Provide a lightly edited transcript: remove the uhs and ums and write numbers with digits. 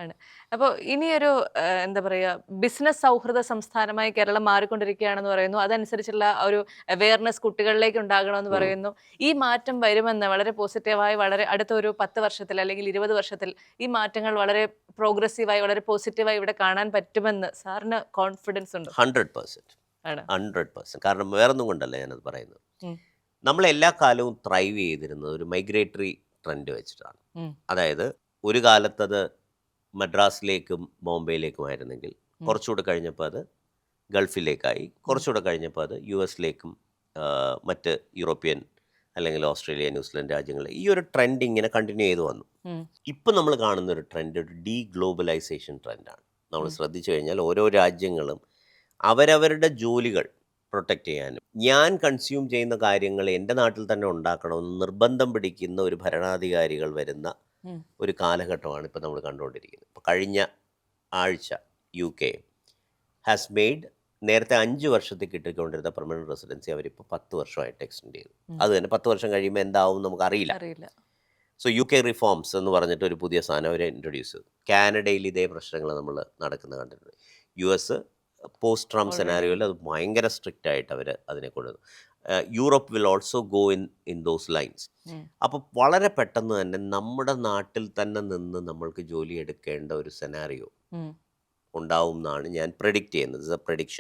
ആണ്. അപ്പോൾ ഇനിയൊരു എന്താ പറയുക, ബിസിനസ് സൗഹൃദ സംസ്ഥാനമായി കേരളം മാറിക്കൊണ്ടിരിക്കുകയാണെന്ന് പറയുന്നു. അതനുസരിച്ചുള്ള ഒരു അവെയർനെസ് കുട്ടികളിലേക്ക് ഉണ്ടാകണമെന്ന് ഉം. പറയുന്നു. ഈ മാറ്റം വരുമെന്ന് വളരെ പോസിറ്റീവായി, വളരെ അടുത്ത ഒരു 10 വർഷത്തിൽ അല്ലെങ്കിൽ 20 വർഷത്തിൽ ഈ മാറ്റങ്ങൾ വളരെ പ്രോഗ്രസീവായി, വളരെ പോസിറ്റീവായി ഇവിടെ കാണാൻ പറ്റുമെന്ന് സാറിന് കോൺഫിഡൻസ് ഉണ്ടോ? 100%. ആണ്. 100%. കാരണം വേറൊന്നും കൊണ്ടല്ല ഞാനത് പറയുന്നത്. ഉം. നമ്മൾ എല്ലാ കാലവും ത്രൈവ് ചെയ്തിരുന്നത് ഒരു മൈഗ്രേറ്ററി ട്രെൻഡ് വെച്ചിട്ടാണ്. ഉം. അതായത് ഒരു കാലത്തത് മദ്രാസിലേക്കും ബോംബെയിലേക്കുമായിരുന്നെങ്കിൽ ഉം. കുറച്ചുകൂടെ കഴിഞ്ഞപ്പോൾ അത് ഗൾഫിലേക്കായി. ഉം. കുറച്ചുകൂടെ കഴിഞ്ഞപ്പോൾ അത് യുഎസിലേക്കും മറ്റ് യൂറോപ്യൻ അല്ലെങ്കിൽ ഓസ്ട്രേലിയ, ന്യൂസിലൻഡ് രാജ്യങ്ങളിൽ ഈ ഒരു ട്രെൻഡ് ഇങ്ങനെ കണ്ടിന്യൂ ചെയ്തു വന്നു. ഉം. ഇപ്പം നമ്മൾ കാണുന്ന ഒരു ട്രെൻഡ് ഒരു ഡീ ഗ്ലോബലൈസേഷൻ ട്രെൻഡാണ്. നമ്മൾ ഉം. ശ്രദ്ധിച്ചു കഴിഞ്ഞാൽ ഓരോ രാജ്യങ്ങളും അവരവരുടെ ജോലികൾ പ്രൊട്ടക്റ്റ് ചെയ്യാനും ഞാൻ കൺസ്യൂം ചെയ്യുന്ന കാര്യങ്ങൾ എൻ്റെ നാട്ടിൽ തന്നെ ഉണ്ടാക്കണമെന്ന് നിർബന്ധം പിടിക്കുന്ന ഒരു ഭരണാധികാരികൾ വരുന്ന ഉം. ഒരു കാലഘട്ടമാണ് ഇപ്പോൾ നമ്മൾ കണ്ടുകൊണ്ടിരിക്കുന്നത്. ഇപ്പോൾ കഴിഞ്ഞ ആഴ്ച യു കെ ഹാസ് മെയ്ഡ് നേരത്തെ 5 വർഷത്തേക്ക് കിട്ടിക്കൊണ്ടിരുന്ന പെർമനൻറ്റ് റെസിഡൻസി അവരിപ്പോൾ 10 വർഷമായിട്ട് എക്സ്റ്റെൻഡ് ചെയ്തു. ഉം. അത് തന്നെ 10 വർഷം കഴിയുമ്പോൾ എന്താവും നമുക്കറിയില്ല. അറിയില്ല. സോ യു കെ റിഫോംസ് എന്ന് പറഞ്ഞിട്ട് ഒരു പുതിയ സാധനം അവർ ഇൻട്രൊഡ്യൂസ് ചെയ്തു. കാനഡയിൽ ഇതേ പ്രശ്നങ്ങൾ നമ്മൾ നടക്കുന്നത് കണ്ടിട്ടുണ്ട്. U S post Trump already. സെനാരിയോയിൽ അത് ഭയങ്കര സ്ട്രിക്റ്റ് ആയിട്ട് അവർ അതിനെ കൊണ്ടുവന്നു. Europe will also go in those lines. Um. അപ്പോൾ വളരെ പെട്ടെന്ന് തന്നെ നമ്മുടെ നാട്ടിൽ തന്നെ നിന്ന് നമ്മൾക്ക് ജോലി എടുക്കേണ്ട ഒരു സെനാറിയോ ഉം. ഉണ്ടാവും എന്നാണ് ഞാൻ പ്രെഡിക്റ്റ് ചെയ്യുന്നത്. It's A prediction.